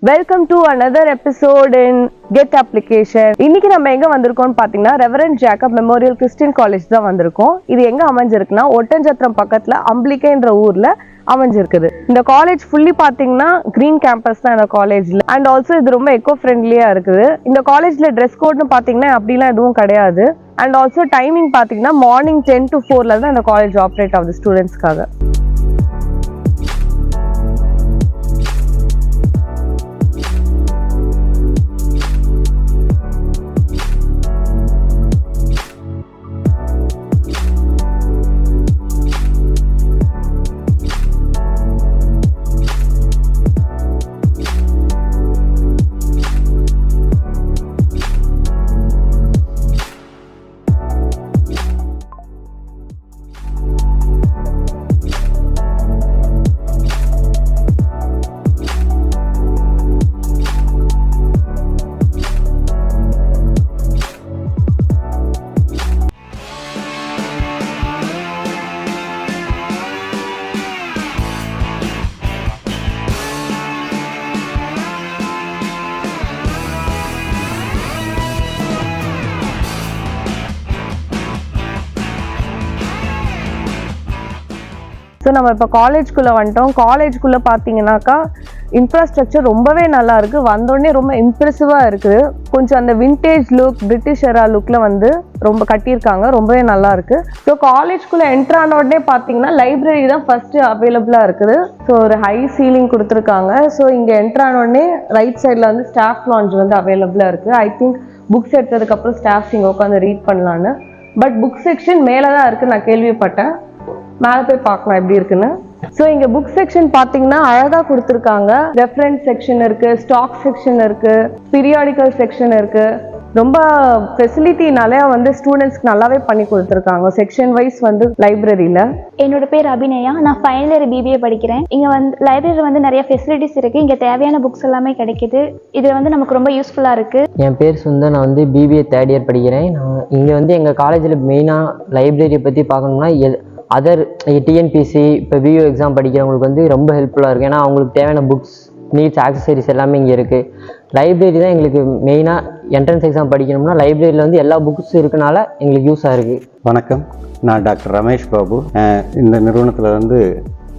Welcome to another episode in Get Application. இன்னைக்கு நம்ம எங்க வந்திருக்கோம்னு பாத்தீங்கன்னா reverend Jacob memorial Christian college தான் வந்திருக்கோம். இது எங்க அமைஞ்சிருக்குன்னா ஒட்டன்சத்திரம் பக்கத்துல அம்பிளிக்கைன்ற ஊர்ல அமைஞ்சிருக்குது. இந்த காலேஜ் ஃபுல்லி பாத்தீங்கன்னா கிரீன் கேம்பஸ் தான் இந்த காலேஜ்ல. அண்ட் ஆல்சோ இது ரொம்ப எக்கோ ஃப்ரெண்ட்லியா இருக்குது. இந்த காலேஜ்ல ட்ரெஸ் கோட்னு பாத்தீங்கன்னா அப்படிலாம் எதுவும் கிடையாது. அண்ட் ஆல்சோ டைமிங் பாத்தீங்கன்னா மார்னிங் 10 to 4 தான் இந்த காலேஜ் ஆப்ரேட் ஆகுது ஸ்டூடெண்ட்ஸ்க்காக. ஸோ நம்ம இப்போ காலேஜ்குள்ளே வந்துட்டோம். காலேஜ்குள்ளே பார்த்தீங்கன்னாக்கா இன்ஃப்ராஸ்ட்ரக்சர் ரொம்பவே நல்லா இருக்குது. வந்தோடனே ரொம்ப இம்ப்ரெசிவாக இருக்குது. கொஞ்சம் அந்த விண்டேஜ் லுக், பிரிட்டிஷ் எரா லுக்கில் வந்து ரொம்ப கட்டியிருக்காங்க. ரொம்பவே நல்லா இருக்குது. ஸோ காலேஜ்குள்ளே என்ட்ரு ஆன உடனே பார்த்தீங்கன்னா லைப்ரரி தான் ஃபஸ்ட்டு அவைலபிளாக இருக்குது. ஸோ ஒரு ஹை சீலிங் கொடுத்துருக்காங்க. ஸோ இங்கே என்ட்ரு ஆன உடனே ரைட் சைடில் வந்து ஸ்டாஃப் லான்ச் வந்து அவைலபிளாக இருக்குது. ஐ திங்க் புக்ஸ் எடுத்ததுக்கப்புறம் ஸ்டாஃப்ஸ் இங்கே உட்காந்து ரீட் பண்ணலான்னு. பட் புக் செக்ஷன் மேலே தான் இருக்குது நான் கேள்விப்பட்டேன். மேலே போய் பார்க்கலாம் எப்படி இருக்குன்னு. ஸோ இங்கே புக் செக்ஷன் பார்த்தீங்கன்னா அழகாக கொடுத்துருக்காங்க. ரெஃபரன்ஸ் செக்ஷன் இருக்குது, ஸ்டாக் செக்ஷன் இருக்குது, பீரியாடிக்கல் செக்ஷன் இருக்குது. ரொம்ப ஃபெசிலிட்டி நிறையா வந்து ஸ்டூடெண்ட்ஸ்க்கு நல்லாவே பண்ணி கொடுத்துருக்காங்க செக்ஷன் வைஸ் வந்து லைப்ரரியில். என்னோட பேர் அபிநயா. நான் ஃபைனல் இயர் பிபிஏ படிக்கிறேன். இங்கே வந்து லைப்ரரியில் வந்து நிறைய ஃபெசிலிட்டிஸ் இருக்குது. இங்கே தேவையான புக்ஸ் எல்லாமே கிடைக்குது. இது வந்து நமக்கு ரொம்ப யூஸ்ஃபுல்லாக இருக்குது. என் பேர் சுந்தர். நான் வந்து பிபிஏ தேர்ட் இயர் படிக்கிறேன். நான் இங்கே வந்து எங்கள் காலேஜில் மெயினாக லைப்ரரியை பற்றி பார்க்கணும்னா அதர் டிஎன்பிசி இப்போ வியூ எக்ஸாம் படிக்கிறவங்களுக்கு வந்து ரொம்ப ஹெல்ப்ஃபுல்லாக இருக்குது. ஏன்னா அவங்களுக்கு தேவையான புக்ஸ், நீட்ஸ், ஆக்சசரிஸ் எல்லாமே இங்கே இருக்குது. லைப்ரரி தான் எங்களுக்கு மெயினாக என்ட்ரன்ஸ் எக்ஸாம் படிக்கணும்னா லைப்ரரியில் வந்து எல்லா புக்ஸ் இருக்கனால எங்களுக்கு யூஸாக இருக்குது. வணக்கம், நான் டாக்டர் ரமேஷ் பாபு. இந்த நிறுவனத்தில் வந்து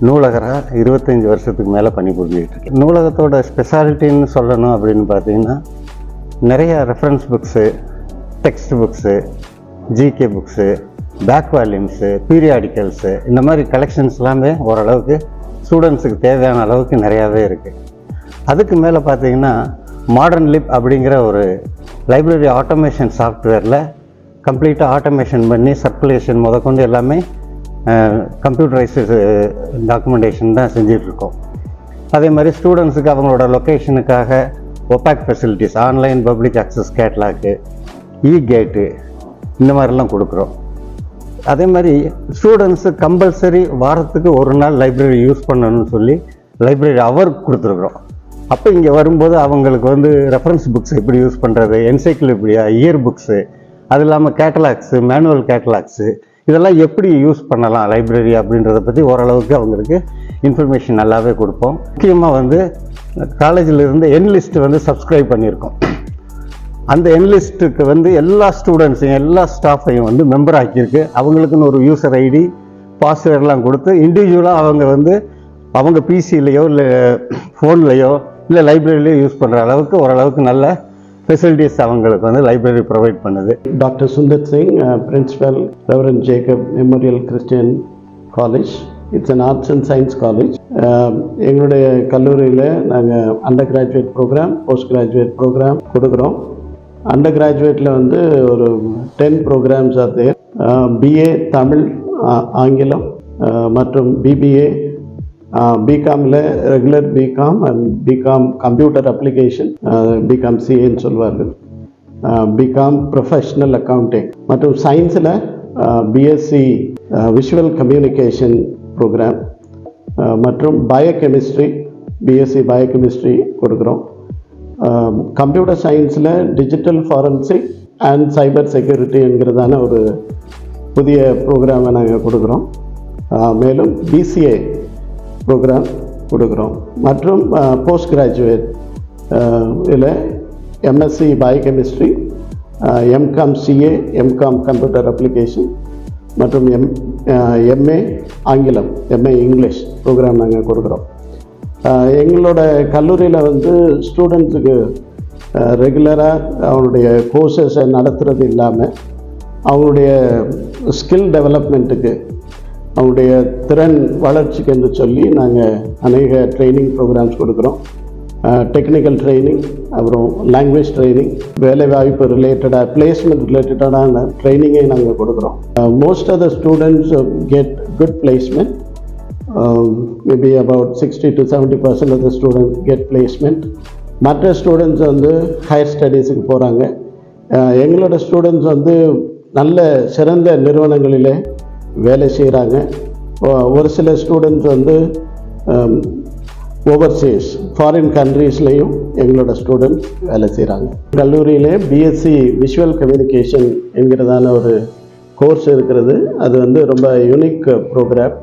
நூலகராக 25 வருஷத்துக்கு மேலே பணிபுரிஞ்சிக்கிட்டு இருக்கேன். நூலகத்தோட ஸ்பெஷாலிட்டின்னு சொல்லணும் அப்படின்னு பார்த்தீங்கன்னா நிறைய reference books, text books, GK books, back volumes, periodicals, இந்த மாதிரி கலெக்ஷன்ஸ் எல்லாமே ஓரளவுக்கு ஸ்டூடெண்ட்ஸுக்கு தேவையான அளவுக்கு நிறையாவே இருக்குது. அதுக்கு மேலே பார்த்தீங்கன்னா மாடர்ன் லிப் அப்படிங்கிற ஒரு லைப்ரரி ஆட்டோமேஷன் சாஃப்ட்வேரில் கம்ப்ளீட்டாக ஆட்டோமேஷன் பண்ணி சர்க்குலேஷன் முதற்கொண்டு எல்லாமே கம்ப்யூட்டரைஸ்டு டாக்குமெண்டேஷன் தான் செஞ்சிட்ருக்கோம். அதே மாதிரி ஸ்டூடெண்ட்ஸுக்கு அவங்களோட லொக்கேஷனுக்காக OPAC facilities, online public access catalogue, கேட்டு இந்த மாதிரிலாம் கொடுக்குறோம். அதே மாதிரி ஸ்டூடெண்ட்ஸு கம்பல்சரி வாரத்துக்கு ஒரு நாள் லைப்ரரி யூஸ் பண்ணணும்னு சொல்லி லைப்ரரி அவர் கொடுத்துருக்குறோம். அப்போ இங்கே வரும்போது அவங்களுக்கு வந்து ரெஃபரன்ஸ் புக்ஸ் எப்படி யூஸ் பண்ணுறது, என்சைக்ளோபீடியா, இயர் புக்ஸு, அது இல்லாமல் கேட்டலாக்ஸு, மேனுவல் கேட்டலாக்ஸு, இதெல்லாம் எப்படி யூஸ் பண்ணலாம் லைப்ரரி அப்படின்றத பற்றி ஓரளவுக்கு அவங்களுக்கு இன்ஃபர்மேஷன் நல்லாவே கொடுப்போம். முக்கியமாக வந்து காலேஜில் இருந்து என்லிஸ்ட் வந்து சப்ஸ்கிரைப் பண்ணியிருக்கோம். அந்த என்லிஸ்ட்டுக்கு வந்து எல்லா ஸ்டூடெண்ட்ஸையும் எல்லா ஸ்டாஃபையும் வந்து மெம்பர் ஆக்கியிருக்கு. அவங்களுக்குன்னு ஒரு யூசர் ஐடி, பாஸ்வேர்டெலாம் கொடுத்து இண்டிவிஜுவலாக அவங்க வந்து அவங்க பிசிலையோ இல்லை ஃபோன்லேயோ இல்லை லைப்ரரியிலையோ யூஸ் பண்ணுற அளவுக்கு ஓரளவுக்கு நல்ல ஃபெசிலிட்டிஸ் அவங்களுக்கு வந்து லைப்ரரி ப்ரொவைட் பண்ணுது. Doctor Sundar Singh, principal, reverend Jacob memorial Christian college. It's an arts and science college. எங்களுடைய கல்லூரியில் நாங்கள் under graduate programme, post graduate programme கொடுக்குறோம். அண்டர் கிராஜுவேட்டில் வந்து ஒரு 10 programmes are there. BA Tamil, ஆங்கிலம் மற்றும் பிபிஏ, பிகாமில் regular BCom and BCom computer application, BCom சிஏன்னு சொல்வார்கள், பிகாம் ப்ரொஃபஷ்னல் அக்கௌண்டிங் மற்றும் சயின்ஸில் பிஎஸ்சி விஷுவல் கம்யூனிகேஷன் ப்ரோக்ராம் மற்றும் பயோகெமிஸ்ட்ரி, பிஎஸ்சி பயோகெமிஸ்ட்ரி கொடுக்குறோம். கம்ப்யூட்டர் சயின்ஸில் digital forensic and cyber security என்கிறதான ஒரு புதிய ப்ரோக்ராமை நாங்கள் கொடுக்குறோம். மேலும் பிசிஏ ப்ரோக்ராம் கொடுக்குறோம் மற்றும் போஸ்ட் கிராஜுவேட் இதில் MSc biochemistry, MCom CA, MCom computer application மற்றும் எம்ஏ ஆங்கிலம், எம்ஏ இங்கிலீஷ் ப்ரோக்ராம் நாங்கள் கொடுக்குறோம். எங்களோட கல்லூரியில் வந்து ஸ்டூடெண்ட்ஸுக்கு ரெகுலராக அவங்களுடைய கோர்சஸை நடத்துகிறது இல்லாமல் அவங்களுடைய ஸ்கில் டெவலப்மெண்ட்டுக்கு, அவங்களுடைய திறன் வளர்ச்சிக்கு என்று சொல்லி நாங்கள் அநேக ட்ரைனிங் ப்ரோக்ராம்ஸ் கொடுக்குறோம். டெக்னிக்கல் ட்ரைனிங், அப்புறம் லாங்குவேஜ் ட்ரைனிங், வேலைவாய்ப்பு ரிலேட்டடாக, பிளேஸ்மெண்ட் ரிலேட்டடான ட்ரைனிங்கை நாங்கள் கொடுக்குறோம். Most of the students get good placement. Maybe about 60 to 70% of the students get placement. மற்ற ஸ்டூடெண்ட்ஸ் வந்து ஹையர் ஸ்டடீஸுக்கு போகிறாங்க. எங்களோட ஸ்டூடெண்ட்ஸ் வந்து நல்ல சிறந்த நிறுவனங்களிலே வேலை செய்கிறாங்க. ஒரு சில ஸ்டூடெண்ட்ஸ் வந்து ஓவர்சீஸ் ஃபாரின் கண்ட்ரீஸ்லேயும் எங்களோட ஸ்டூடெண்ட்ஸ் வேலை செய்கிறாங்க. கல்லூரியிலே பிஎஸ்சி விஷுவல் கம்யூனிகேஷன் என்கிறதான ஒரு கோர்ஸ் இருக்கிறது. அது வந்து ரொம்ப unique programme.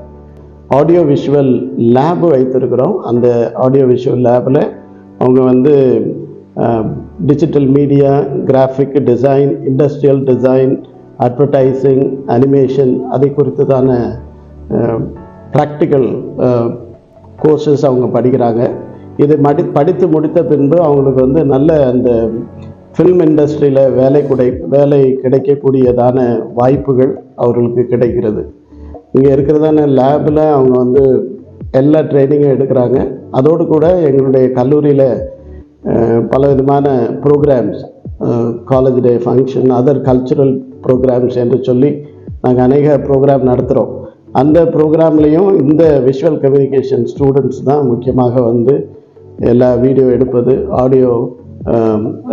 Audio visual lab வைத்திருக்கிறோம். அந்த ஆடியோ விஷுவல் லேபில் அவங்க வந்து digital media, graphic design, industrial design, advertising, animation, அதை குறித்ததான ப்ராக்டிக்கல் கோர்சஸ் அவங்க படிக்கிறாங்க. இதை படித்து முடித்த பின்பு அவங்களுக்கு வந்து நல்ல அந்த ஃபில்ம் இண்டஸ்ட்ரியில் வேலை கிடைக்கக்கூடியதான வாய்ப்புகள் அவர்களுக்கு கிடைக்கிறது. இங்கே இருக்கிறதான லேபில் அவங்க வந்து எல்லா ட்ரைனிங்கும் எடுக்கிறாங்க. அதோடு கூட எங்களுடைய கல்லூரியில் பல விதமான programmes, college day function, other cultural programmes என்று சொல்லி நாங்கள் அநேக ப்ரோக்ராம் நடத்துகிறோம். அந்த ப்ரோக்ராம்லேயும் இந்த விஷுவல் கம்யூனிகேஷன் ஸ்டூடெண்ட்ஸ் தான் முக்கியமாக வந்து எல்லா வீடியோ எடுப்பது, ஆடியோ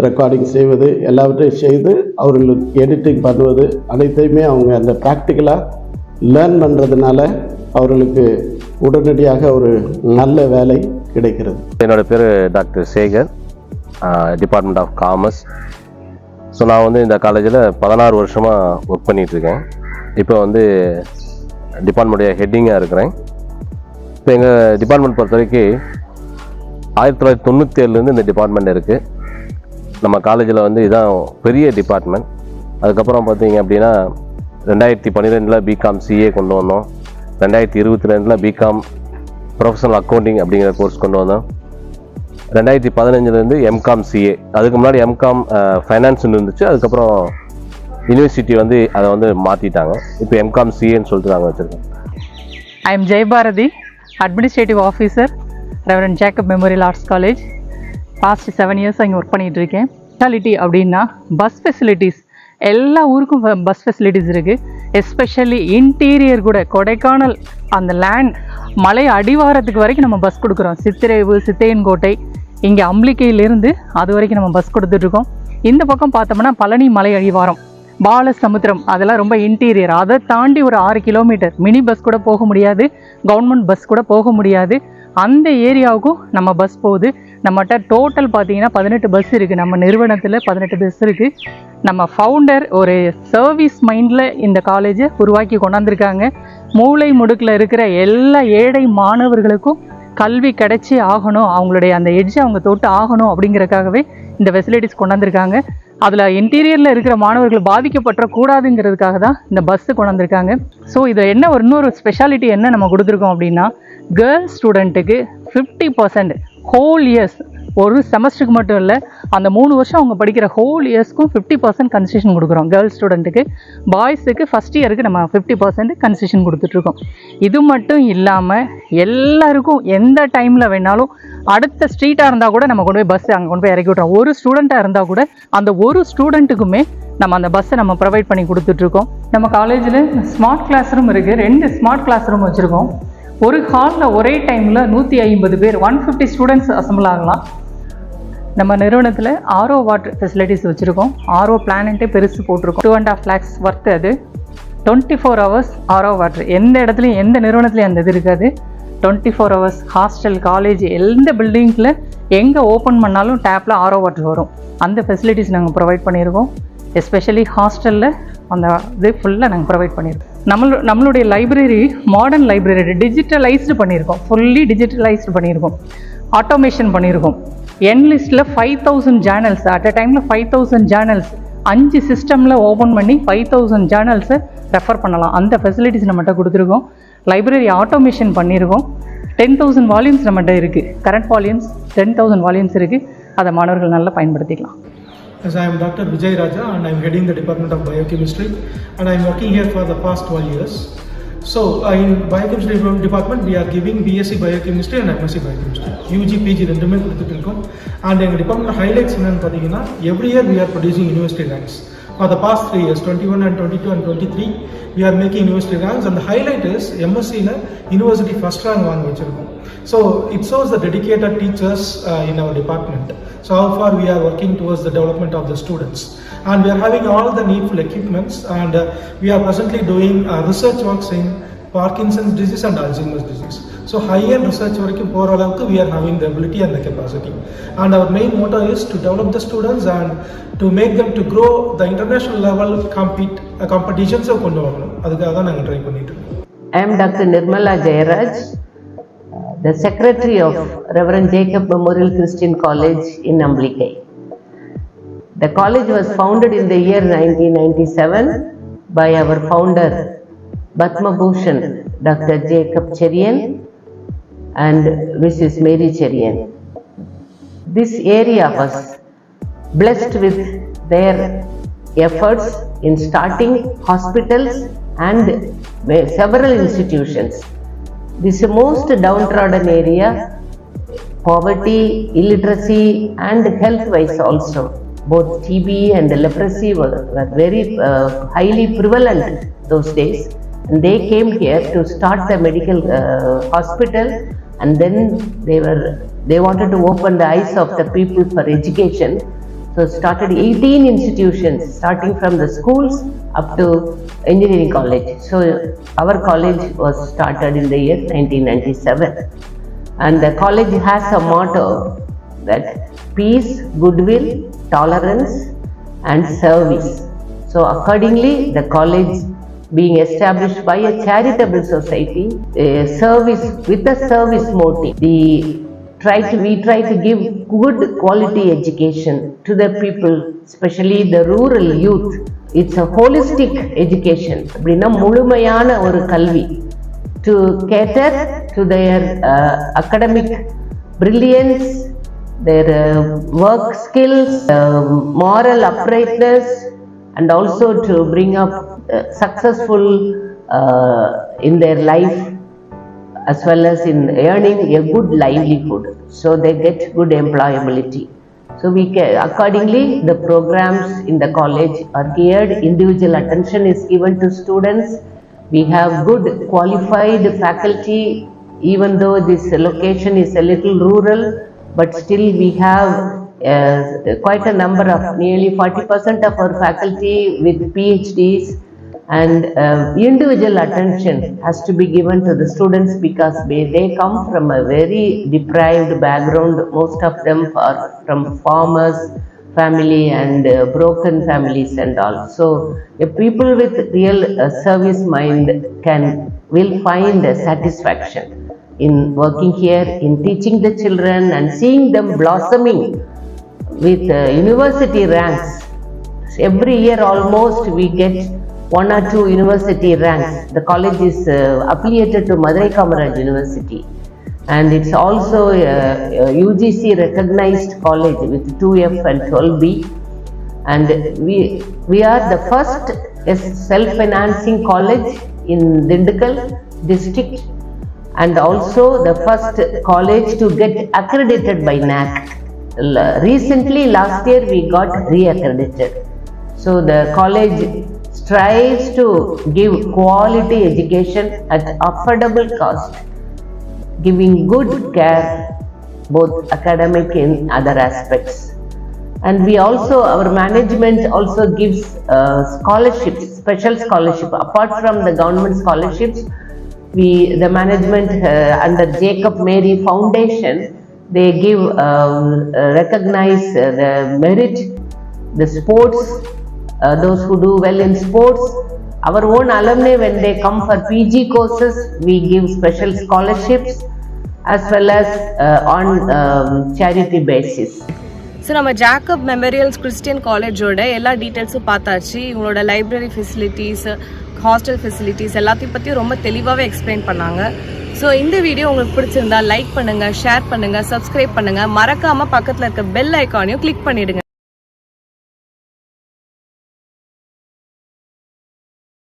ரெக்கார்டிங் செய்வது, எல்லாவற்றையும் செய்து அவர்களுக்கு எடிட்டிங் பண்ணுவது, அனைத்தையுமே அவங்க அந்த ப்ராக்டிக்கலாக லேர்ன் பண்ணுறதுனால அவர்களுக்கு உடனடியாக ஒரு நல்ல வேலை கிடைக்கிறது. என்னோட பேர் doctor Sekar, department of commerce. So நான் வந்து இந்த காலேஜில் 16 வருஷமாக ஒர்க் பண்ணிகிட்ருக்கேன். இப்போ வந்து டிபார்ட்மெண்ட்டுடைய ஹெட்டிங்காக இருக்கிறேன். இப்போ எங்கள் டிபார்ட்மெண்ட் பொறுத்த வரைக்கும் 1997 இந்த டிபார்ட்மெண்ட் இருக்குது. நம்ம காலேஜில் வந்து இதுதான் பெரிய டிபார்ட்மெண்ட். அதுக்கப்புறம் பார்த்தீங்க அப்படின்னா 2012 பிகாம் சிஏ கொண்டு வந்தோம். 2022 பிகாம் ப்ரொஃபஷனல் அக்கௌண்டிங் அப்படிங்கிற கோர்ஸ் கொண்டு வந்தோம். 2015 எம்காம் சிஏ, அதுக்கு முன்னாடி எம்காம் ஃபைனான்ஸ்னு இருந்துச்சு. அதுக்கப்புறம் யூனிவர்சிட்டி வந்து அதை வந்து மாற்றிட்டாங்க. இப்போ எம்காம் சிஏன்னு சொல்லிட்டு நாங்கள் வச்சுருக்கோம். I am Jay Bharati, Administrative Officer, Reverend Jacob Memorial Arts College. Past 7 years இங்கே ஒர்க் பண்ணிகிட்டு இருக்கேன். ஸ்பெஷாலிட்டி அப்படின்னா பஸ் ஃபெசிலிட்டிஸ், எல்லா ஊருக்கும் பஸ் ஃபெசிலிட்டிஸ் இருக்குது. எஸ்பெஷலி இன்டீரியர் கூட கொடைக்கானல் அந்த லேண்ட் மலை அடிவாரத்துக்கு வரைக்கும் நம்ம பஸ் கொடுக்குறோம். சித்திரேவு, சித்தையன்கோட்டை, இங்கே அம்பிளிக்கையிலேருந்து அது வரைக்கும் நம்ம பஸ் கொடுத்துட்ருக்கோம். இந்த பக்கம் பார்த்தோம்னா பழனி மலை அடிவாரம், பாலசமுத்திரம், அதெல்லாம் ரொம்ப இன்டீரியர். அதை தாண்டி ஒரு 6 கிலோமீட்டர் மினி பஸ் கூட போக முடியாது, கவர்மெண்ட் பஸ் கூட போக முடியாது. அந்த ஏரியாவுக்கும் நம்ம பஸ் போகுது. நம்மகிட்ட டோட்டல் பார்த்தீங்கன்னா 18 பஸ் இருக்குது. நம்ம நிறுவனத்தில் 18 பஸ் இருக்குது. நம்ம ஃபவுண்டர் ஒரு சர்வீஸ் மைண்டில் இந்த காலேஜை உருவாக்கி கொண்டாந்துருக்காங்க. மூளை முடுக்கில் இருக்கிற எல்லா ஏழை மாணவர்களுக்கும் கல்வி கிடைச்சி ஆகணும், அவங்களுடைய அந்த எட்ஜை அவங்க தொட்டு ஆகணும் அப்படிங்கிறதுக்காகவே இந்த ஃபெசிலிட்டிஸ் கொண்டாந்துருக்காங்க. அதில் இன்டீரியரில் இருக்கிற மாணவர்கள் பாதிக்கப்படக்கூடாதுங்கிறதுக்காக தான் இந்த பஸ்ஸு கொண்டாந்துருக்காங்க. ஸோ இதில் என்ன இன்னொரு ஸ்பெஷாலிட்டி என்ன நம்ம கொடுத்துருக்கோம் அப்படின்னா, கேர்ள்ஸ் ஸ்டூடெண்ட்டுக்கு 50% ஹோல் இயர்ஸ், ஒரு செமஸ்டருக்கு மட்டும் இல்லை, அந்த 3 வருஷம் அவங்க படிக்கிற ஹோல் இயர்ஸ்க்கும் 50% கன்செஷன் கொடுக்குறோம் கேர்ள்ஸ் ஸ்டூடெண்ட்டுக்கு. பாய்ஸுக்கு ஃபஸ்ட் இயருக்கு நம்ம 50% கன்செஷன் கொடுத்துட்ருக்கோம். இது மட்டும் இல்லாமல் எல்லாருக்கும் எந்த டைமில் வேணாலும் அடுத்த ஸ்ட்ரீட்டாக இருந்தால் கூட நம்ம கொண்டு போய் பஸ் அங்கே கொண்டு போய் இறக்கி விட்றோம். ஒரு ஸ்டூடெண்ட்டாக இருந்தால் கூட அந்த ஒரு ஸ்டூடெண்ட்டுக்குமே நம்ம அந்த பஸ்ஸை நம்ம ப்ரொவைட் பண்ணி கொடுத்துட்ருக்கோம். நம்ம காலேஜில் ஸ்மார்ட் கிளாஸ் ரூம் இருக்குது. 2 ஸ்மார்ட் கிளாஸ் ரூம் வச்சுருக்கோம். ஒரு ஹாலில் ஒரே டைமில் 150 பேர், 150 ஸ்டூடெண்ட்ஸ் அசம்பிள் ஆகலாம். நம்ம நிறுவனத்தில் ஆர்ஓ வாட்டர் ஃபெசிலிட்டிஸ் வச்சுருக்கோம். ஆர்ஓ பிளானட்டே பெருசு போட்டிருக்கோம். 2.5 lakhs ஒர்த்து. அது 24 hours ஆர்ஓ வாட்டர். எந்த இடத்துலையும் எந்த நிறுவனத்துலையும் அந்த இது இருக்காது. 24 hours ஹாஸ்டல், காலேஜ், எந்த பில்டிங்கில் எங்கே ஓப்பன் பண்ணாலும் டேப்பில் ஆர்ஓ வாட்டர் வரும். அந்த ஃபெசிலிட்டிஸ் நாங்கள் ப்ரொவைட் பண்ணியிருக்கோம். எஸ்பெஷலி ஹாஸ்டலில் அந்த இது ஃபுல்லாக நாங்கள் ப்ரொவைட் பண்ணியிருக்கோம். நம்மளுடைய லைப்ரரி மாடர்ன் லைப்ரரி, டிஜிட்டலைஸ்டு பண்ணியிருக்கோம். ஃபுல்லி டிஜிட்டலைஸ்டு பண்ணியிருக்கோம். ஆட்டோமேஷன் பண்ணியிருக்கோம். என் லிஸ்ட்டில் 5000 ஜேர்னல்ஸ் அட் அ டைமில் 5000 ஜேர்னல்ஸ் 5 சிஸ்டமில் ஓப்பன் பண்ணி 5000 ஜேர்னல்ஸை ரெஃபர் பண்ணலாம். அந்த ஃபெசிலிட்டிஸ் நம்மகிட்ட கொடுத்துருக்கோம். லைப்ரரி ஆட்டோமேஷன் பண்ணியிருக்கோம். 10,000 வால்யூம்ஸ் நம்மகிட்ட இருக்குது. கரண்ட் வால்யூம்ஸ் 10,000 வால்யூம்ஸ் இருக்குது. அதை மாணவர்கள் நல்லா பயன்படுத்திக்கலாம். As I am Dr. Vijay Raja and I am heading the Department of Biochemistry and I am working here for the past 12 years. So in Biochemistry department we are giving BSc Biochemistry and MSc Biochemistry. UG PG ரெண்டுமே கொடுத்துட்டு இருக்கோம். And எங்கள் department highlights என்னன்னு பார்த்தீங்கன்னா every year we are producing university ranks. For the past 3 years, 21 and 22 and 23, we are making university ranks and the highlight is MSc ல university first rank வாங்கி வச்சிருக்கோம். So it shows the dedicated teachers in our department. So how far we are working towards the development of the students. And we are having all the needful equipments and we are presently doing research works in Parkinson's disease and Alzheimer's disease. So high-end research வரைக்கும் போகிற அளவுக்கு we are having the ability and the capacity. And our main motto is to develop the students and to make them to grow the international level competitions கொண்டு வரணும். அதுக்காக தான் நாங்கள் try பண்ணிட்டு இருக்கோம். I am Dr. Nirmala Jayaraj, the Secretary of Reverend Jacob Memorial Christian College in Amblikai. The college was founded in the year 1997 by our founder Padma Bhushan Dr. Jacob Cherian and Mrs. Mary Cherian. This area was blessed with their efforts in starting hospitals and several institutions. This is the most downtrodden area, poverty, illiteracy and health-wise also. Both TB and leprosy were very highly prevalent those days. And they came here to start the medical hospital and then they wanted to open the eyes of the people for education. So started 18 institutions starting from the schools up to engineering college. So our college was started in the year 1997 and the college has a motto that peace, goodwill, tolerance and service. So accordingly the college being established by a charitable society, a service with a service motive. We try to give good quality education to the people, especially the rural youth. It's a holistic education. அப்படின்னா முழுமையான ஒரு கல்வி to cater to their academic brilliance, their work skills, moral uprightness, and also to bring up successful in their life as well as in earning a good livelihood, so they get good employability. So accordingly the programs in the college are geared, individual attention is given to students. We have good qualified faculty, even though this location is a little rural, but still we have quite a number of nearly 40% of our faculty with PhDs. And individual attention has to be given to the students because they come from a very deprived background. Most of them are from farmers family and broken families and all. So people with real service mind will find satisfaction in working here, in teaching the children and seeing them blossoming with university ranks. Every year almost we get 1 or 2 university ranks. The college is affiliated to Madurai Kamaraj University and it's also a UGC recognized college with 2F and 12B, and we are the first self-financing college in Dindigul district and also the first college to get accredited by NAC. Recently last year we got re-accredited. So the college strives to give quality education at affordable cost, giving good care both academic and other aspects. And we also, our management also gives scholarships, special scholarship apart from the government scholarships. The management under Jacob Mary Foundation, they give recognize the merit, the sports, those who do well in sports. Our own alumni, when they come for PG courses, we give special scholarships. as well as on charity basis. So நம்ம Jacob memorials Christian காலேஜோட எல்லா டீட்டெயில்ஸும் பார்த்தாச்சு. இவங்களோட library facilities, hostel facilities எல்லாத்தையும் பற்றியும் ரொம்ப தெளிவாகவே எக்ஸ்பிளைன் பண்ணாங்க. ஸோ இந்த வீடியோ உங்களுக்கு பிடிச்சிருந்தா லைக் பண்ணுங்கள், ஷேர் பண்ணுங்கள், சப்ஸ்கிரைப் பண்ணுங்கள். மறக்காமல் பக்கத்தில் இருக்க பெல் ஐக்கானையும் கிளிக் பண்ணிவிடுங்க.